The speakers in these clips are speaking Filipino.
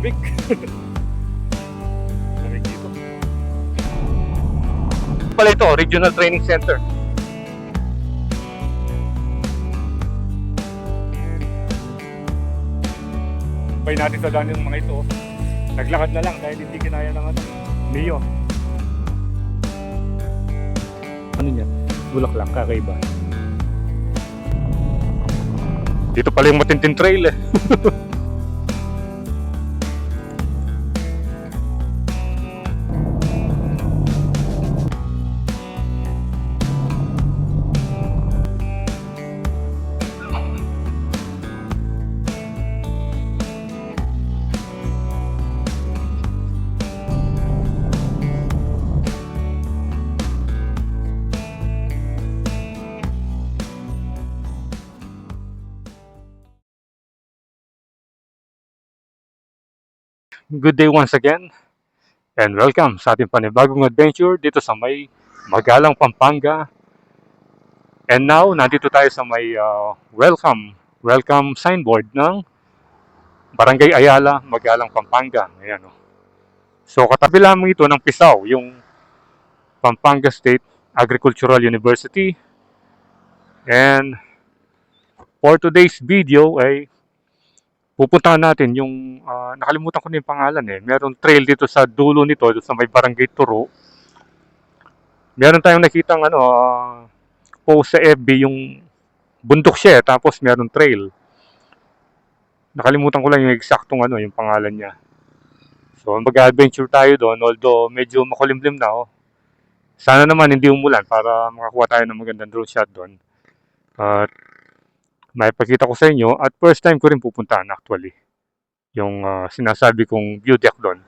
lamig. Lamig dito. Pala ito, Regional Training Center. Pay natin sa daan yung mga ito. Naglakad na lang dahil hindi kinaya ng Mio. Ano niya? Bulaklak, kakaiba. Dito pala yung matinding trail eh. Good day once again and welcome sa ating panibagong adventure dito sa may Magalang, Pampanga. And now, nandito tayo sa may welcome signboard ng Barangay Ayala, Magalang, Pampanga. Ayan, oh. So katabi lamang ito ng Pisao, yung Pampanga State Agricultural University. And for today's video ay pupuntahan natin yung, nakalimutan ko na yung pangalan eh. Merong trail dito sa dulo nito, dito sa may Barangay Turo. Meron tayong nakitang post sa FB, yung bundok siya eh, tapos merong trail. Nakalimutan ko lang yung eksaktong yung pangalan niya. So mag-adventure tayo doon, although medyo makulimlim na oh. Sana naman hindi umulan para makakuha tayo ng magandang drone shot doon. At maipakita ko sa inyo, at first time ko rin pupuntahan actually yung sinasabi kong view deck doon.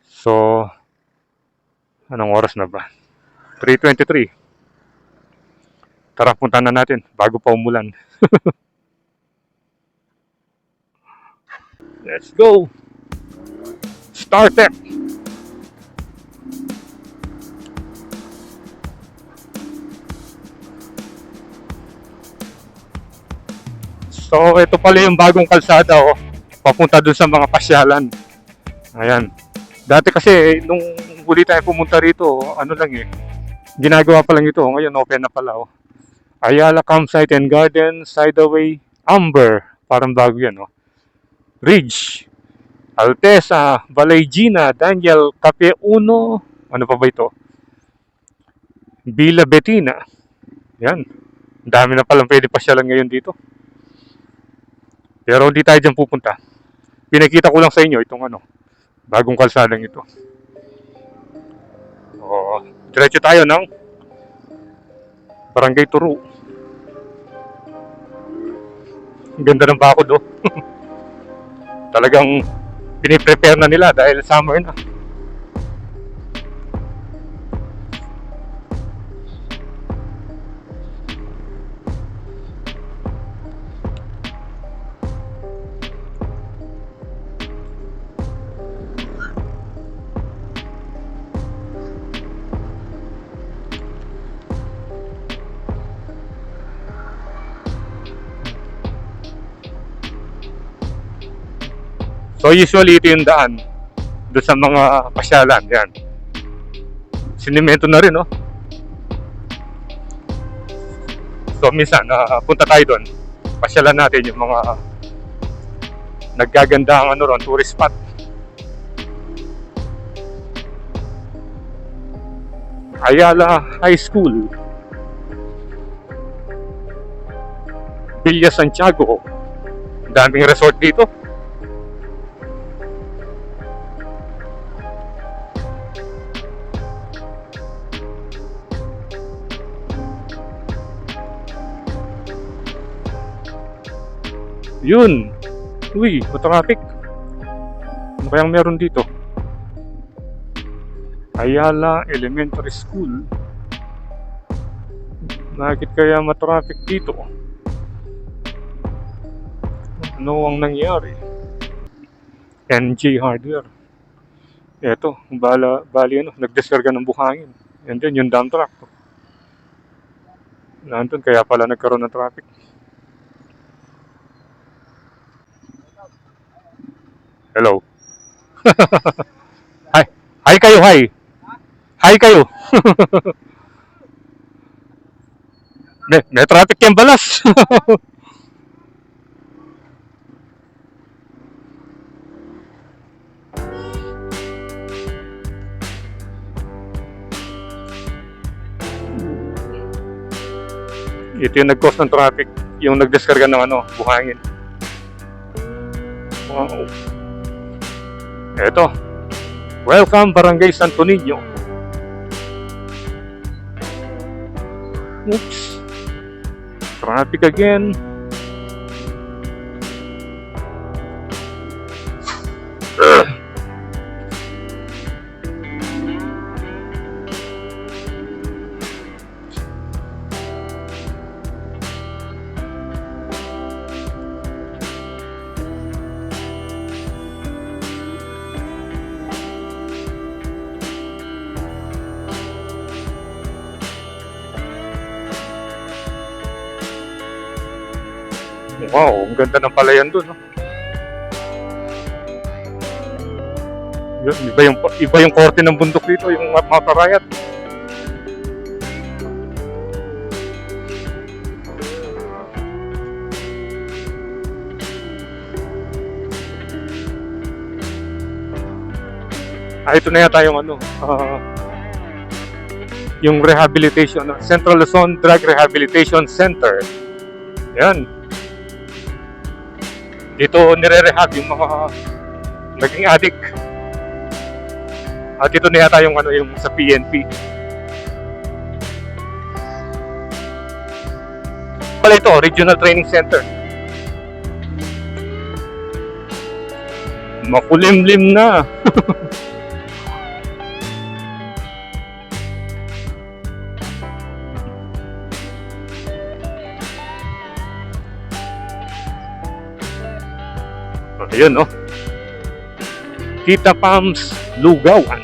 So anong oras na ba? 3:23. Tara, puntahan na natin bago pa umulan. Let's go! Start it! So, ito pala yung bagong kalsada, oh. Papunta dun sa mga pasyalan. Ayan. Dati kasi, nung huli tayo pumunta rito, ginagawa pa lang ito. Ngayon, open na pala, oh. Ayala Campsite and Garden, Sideaway, Amber. Parang bago yan, oh. Ridge, Altesa, Valaygina, Daniel, Cafe Uno. Ano pa ba ito? Villa Bettina. Yan. Ang dami na palang pwede pasyalan ngayon dito. Pero hindi tayo dyan pupunta. Pinakita ko lang sa inyo itong bagong kalsadang ito. O, diretso tayo ng Barangay Turo. Ang ganda ng bakod oh. Talagang piniprepare na nila dahil summer na. So usually ito yung daan doon sa mga pasyalan. Yan. Sinimento na rin, no? So minsan, punta tayo doon. Pasyalan natin yung mga naggagandang tourist spot. Ayala High School, Villa Santiago. Daming resort dito. Yun. Uy, traffic. Ano kayang meron dito? Ayala Elementary School. Bakit kaya matraffic dito? Ano ang nangyari? NJ Hardware. Eto, bali nagdeskarga ng buhangin. And then yung dump truck. Nandun, kaya pala nagkaroon ng traffic. Hello. Hi. Hi kayo, hi. Hi kayo. May traffic yung balas. Ito yung nag-cause ng traffic. Yung nagdeskarga ng buhangin. Wow. Eto. Welcome Barangay Santo Niño. Oops. Traffic again. Wow, ang ganda ng palayan doon, no? Iba yung korte ng bundok dito, yung Matarayat. Ito na yata yung yung rehabilitation, Central Luzon Drug Rehabilitation Center. Yan. Dito nire-rehab yung mga naging addict. At ito na yata yung yung sa PNP. Pala ito, Regional Training Center. Makulimlim na. Ayun, no? Tita Pam's Lugawan.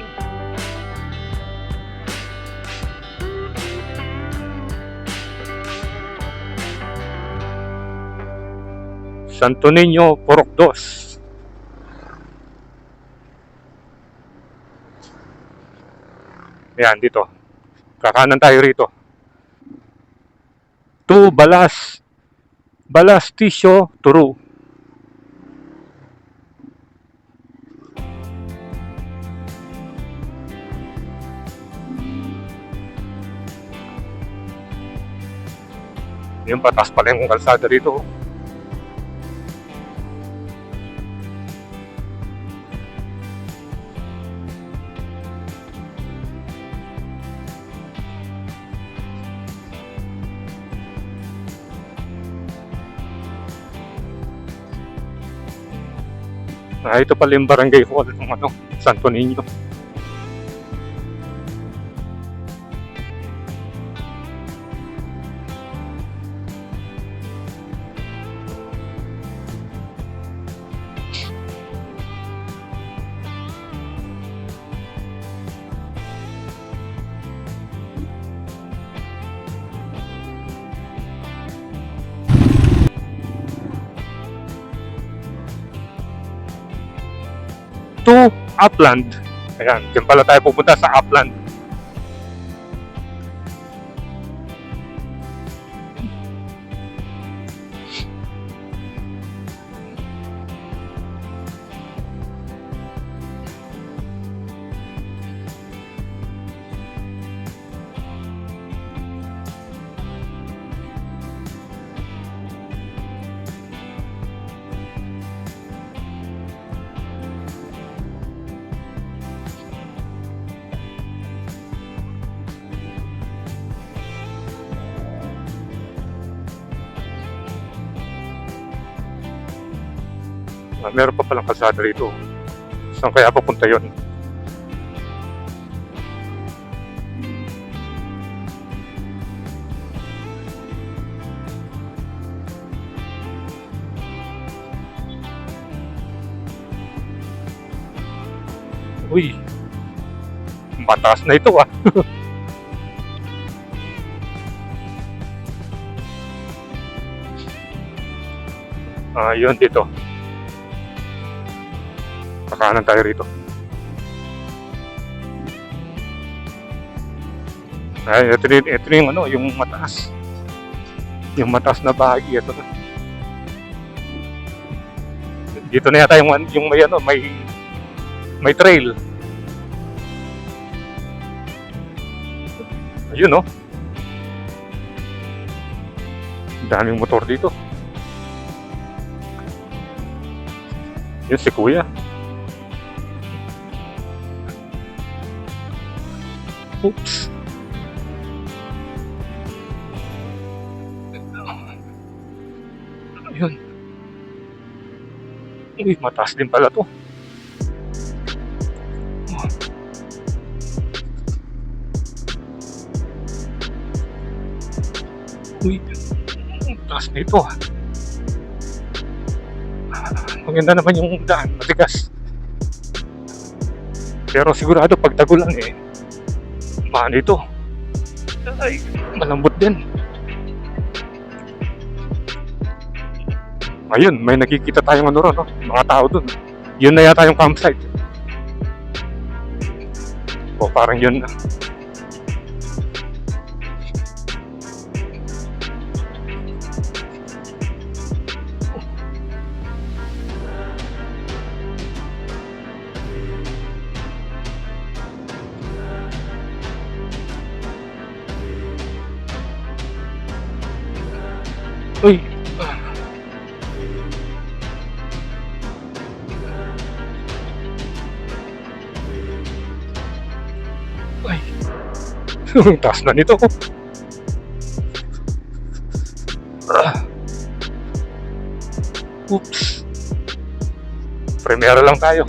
Santo Niño, Purok 2. Ayan, dito. Kakanan tayo rito. To Balas Tisyo Turu. Yung patas pala yung kalsada dito. Ito pala yung barangay hall ng Santo Niño. To Upland. Ayan, dyan pala tayo pupunta sa Upland. Meron pa palang kalsada rito. Saan kaya papunta yun? Uy, mataas na ito yun dito. Kakanan tayo rito. Ay, ito na yung ano, yung mataas. Yung mataas na bahagi, ito na. Dito na yata yung may ano, may trail. Ayun, oh. Daming motor dito. Yun si Kuya. Oops. Ayun. Uy, mataas din pala to. Uy, taas na ito. Maganda naman yung daan, matigas. Pero sigurado pag tagulan paano ito? Ay, malambot din. Ayun, may nakikita tayong ano ron, no? Mga tao dun. Yun na yata yung campsite. O parang yun na. Uy! Ay! Taas na nito. Oops! Primera lang tayo.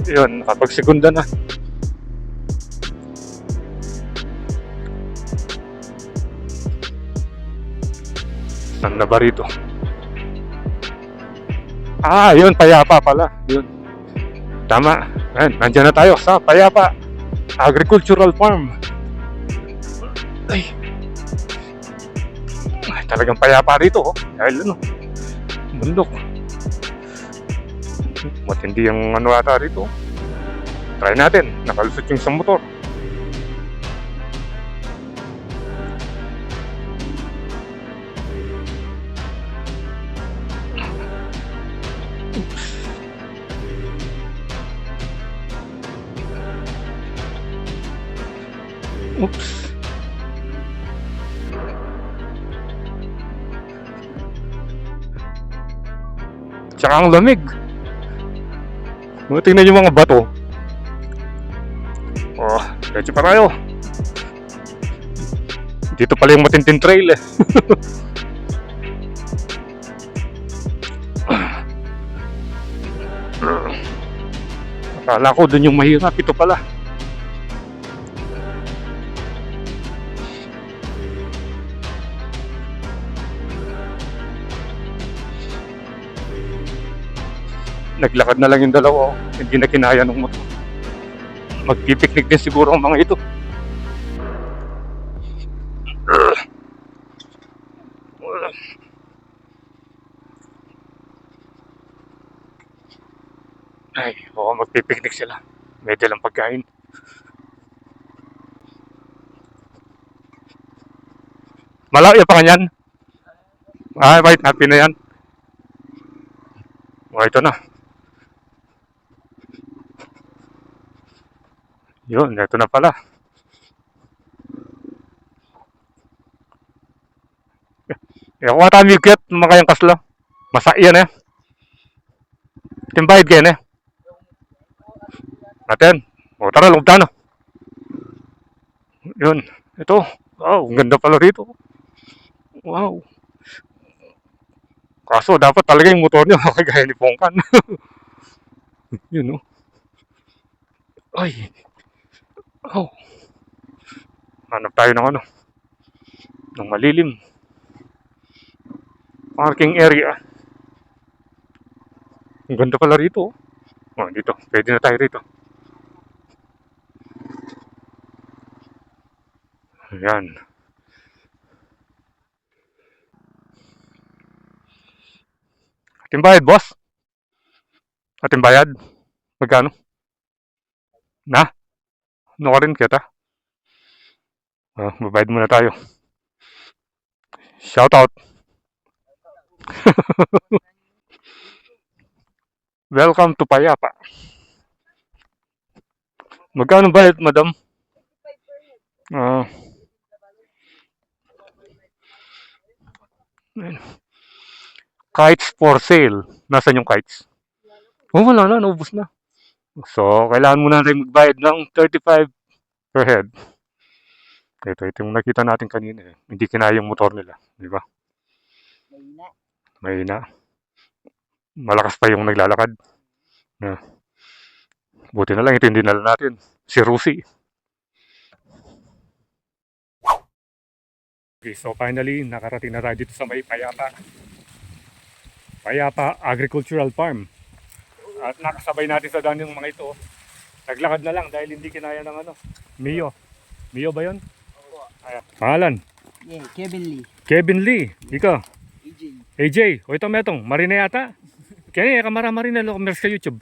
Yun, nakapag-segunda na. Saan na ba rito? Ah, yun, Payapa pala. Yun. Tama. Ayan, nandyan na tayo sa Payapa Agricultural Farm. Ay. Ay, talagang payapa rito, oh. Dahil ano, bundok. Matindi yung ano ata rito. Try natin. Nakalusot yung isang motor. Oops. Tsaka ang lamig. Tingnan yung mga bato. Oh, diretso pa tayo. Dito pala yung matinding trail eh. Akala ko dun yung mahirap. Ito pala. Naglakad na lang yung dalawa, oh. Hindi na kinaya ng motor. Magpipiknik din siguro ang mga ito. Ay, oo, magpipiknik sila. May dalang pagkain. Malayo pa kanyan? Ah, wait, happy na yan. Oh, ito na. Yun, ito na pala. Ako ata migit, makayang kasla. Masaiyan eh. Timbayad kayo eh. Natin. O tara, lugtan na. Yun, ito. Wow, ang ganda pala rito. Wow. Kaso dapat talaga yung motor niya kagaya ni Pongkan. Yun, no. Ay. Oh. Hanap tayo ng ano. Ng malilim. Parking area. Ang ganda pala rito. Oh, dito. Pwede na tayo rito. Ayan. Timbayad, boss? Ating bayad? Magkano? Na? Ano ka rin kita? Mabayad muna tayo. Shout out. Welcome to Payapa. Magkano bayad, madam? Ah, kites for sale. Nasaan yung kites? Oh, wala na. Naubos na. So, kailangan muna natin magbayad ng 35 per head. Ito yung nakita natin kanina eh. Hindi kinaya yung motor nila. Di ba? Mahina. Malakas pa yung naglalakad. Buti na lang ito hindi dinala natin. Si Rusi. Okay, so finally, nakarating na tayo dito sa may Payapa. Payapa Agricultural Farm. At nakasabay natin sa daan yung mga ito. Naglakad na lang dahil hindi kinaya ng ano. Mio. Mio ba yun? Ayan. Pangalan? Yeah, Kevin Lee. Kevin Lee. Ikaw? AJ. AJ. O ito metong. Marina yata. Kaya kamara marina lo commerce sa YouTube.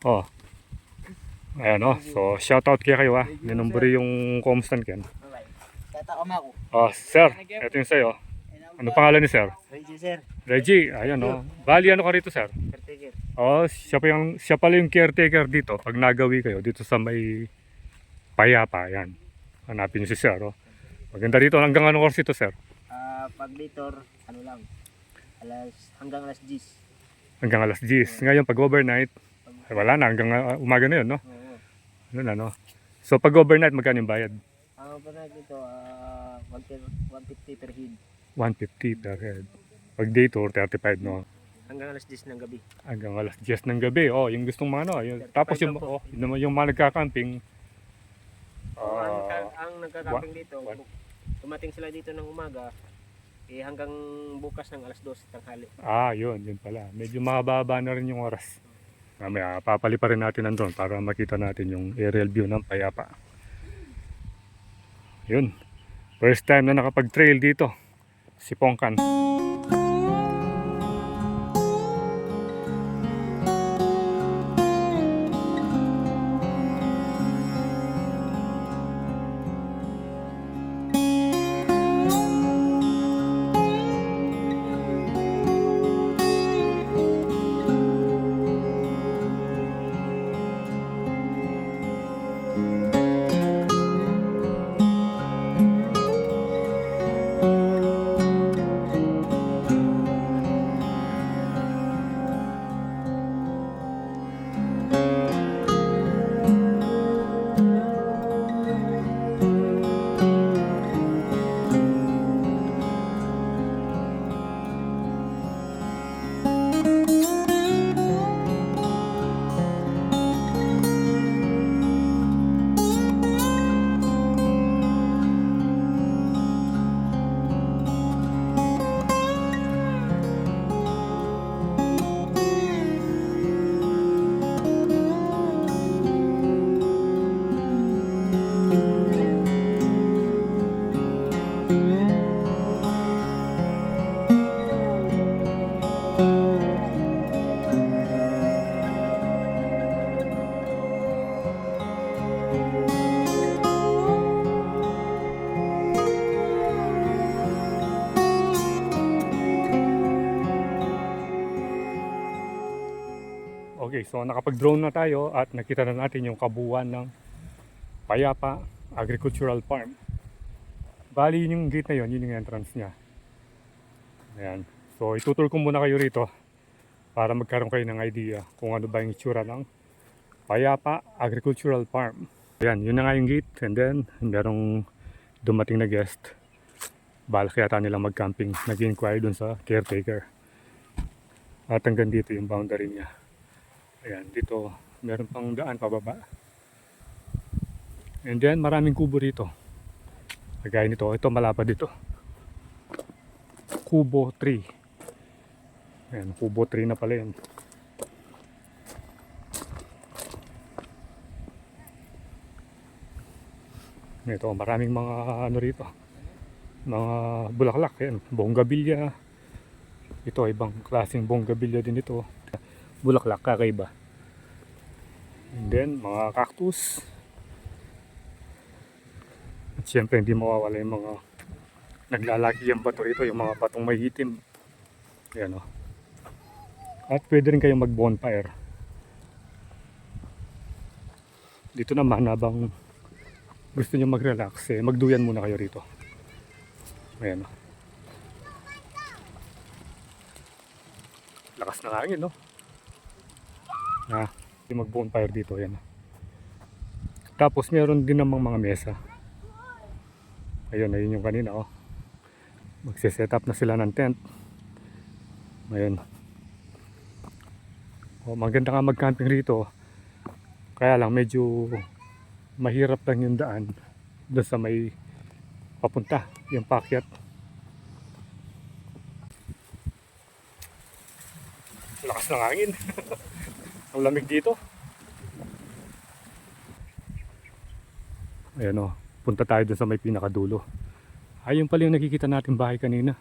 Oh. Ayan o. So shoutout kaya kayo ha. Ninumburi yung constant ken. Okay. Tatakam ako. Oh, sir. Ito yung sa'yo. Ano pangalan ni sir? Reggie, sir. Reggie. Ayan o. Bali ano ka rito sir? Caretaker. Oh, siya pala yung caretaker dito pag nagawi kayo dito sa may Payapa. Ayan. Hanapin niyo si sir. Oh. Maganda rito. Hanggang anong oras ito sir? Pag later, ano lang, hanggang alas 10. Hanggang alas 10. Ngayon pag overnight, ay, wala na. Hanggang umaga na yun no? Oo. Ano na no? So pag overnight magkano yung bayad? Ang overnight dito, 150 per head. 150 per head. Pag day tour, 35 no? Hanggang alas 10 ng gabi. Hanggang alas 10 ng gabi. Oh, yung gustong mga ano. Yung, tapos yung, po. yung mga nagka-camping. Ang nagkakamping dito, tumating sila dito ng umaga, hanggang bukas ng alas 12 tanghali. Yun pala. Medyo mababa na rin yung oras. Mamaya, papali pa rin natin nandun para makita natin yung aerial view ng Payapa. Yun. First time na nakapag-trail dito. Si Pongkan. Okay, so nakapag-drone na tayo at nakita na natin yung kabuuan ng Payapa Agricultural Farm. Bali, yung gate na yun yung entrance niya. Ayan. So, itutur ko muna kayo rito para magkaroon kayo ng idea kung ano ba yung itsura ng Payapa Agricultural Farm. Ayan, yun na nga yung gate. And then, merong dumating na guest. Balak yata nilang mag-camping. Nag-inquire dun sa caretaker. At hanggang dito yung boundary niya. Ayan, dito meron pang daan pababa. And then maraming kubo rito. Kagaya nito, ito malapad dito. Kubo 3. Ayan, kubo 3 na pala yan. Ito, maraming mga ano rito. Mga bulaklak, ayan, bonggabilya. Ito, ibang klaseng bonggabilya din ito. bulaklak, kakaiba. And then, mga cactus. At syempre, hindi mawawala yung mga naglalaki yung bato rito, yung mga batong may itim. Ayan o. At pwede rin kayong mag-bonfire. Dito naman, habang gusto nyo mag-relax, magduyan muna kayo rito. Ayan o. Lakas ng hangin, no? Yung mag-bonfire dito, ayan. Tapos meron din namang mga mesa. Ayun yung kanina, oh. Magse-set up na sila ng tent. Ayun. Oh, maganda nga mag-camping rito. Kaya lang medyo mahirap lang yung daan doon sa may papunta, yung paakyat. Lakas ng hangin. Ang lamig dito. Ayan o, punta tayo dun sa may pinakadulo. Ayun pala yung nakikita natin bahay kanina.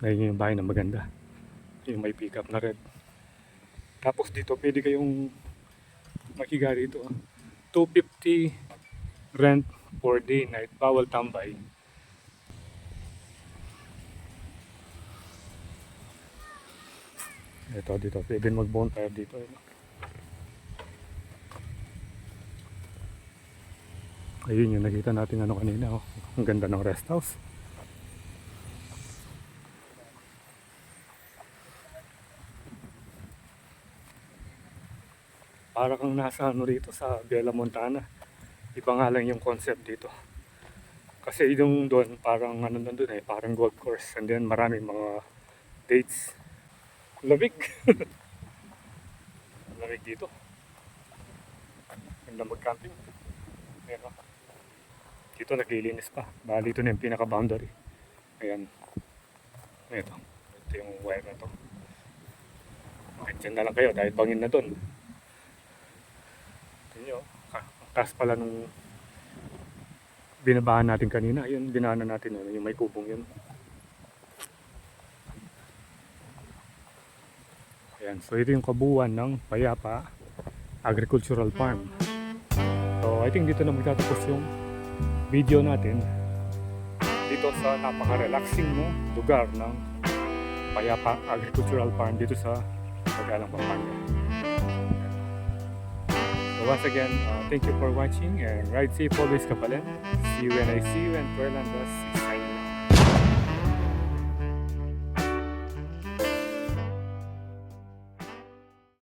Ayun yung bahay na maganda. Yung may pick up na red. Tapos dito pwede kayong makiga rito. 250 rent for day night. Bawal tambay. Ito dito, pwede mag-bonfire dito. Ayun yung nakita natin ano kanina. Oh. Ang ganda ng rest house. Para kang nasa ano rito sa Bella Montana. Iba nga lang yung concept dito. Kasi yung doon parang ano nandun parang golf course. And then maraming mga dates. Lamig. Lamig dito. Ganda mag-camping. Ayan. Dito naglilinis pa. Bali ito na yung pinaka-boundary. Ayan. Ito. Ito yung wire na to. Kahit dyan na lang kayo dahil bangin na doon. Ito nyo. Ang taas pala nung binabahan natin kanina. Ayun, binaanan natin yung may kubong yun. Ayan, so ito yung kabuuan ng Payapa Agricultural Farm. So I think dito na magtatapos yung video natin dito sa napaka-relaxing lugar ng Payapa Agricultural Farm dito sa Bagalang, Pampanga. So once again, thank you for watching and ride safe always, Kapalen. See you when I see you and Perlandas.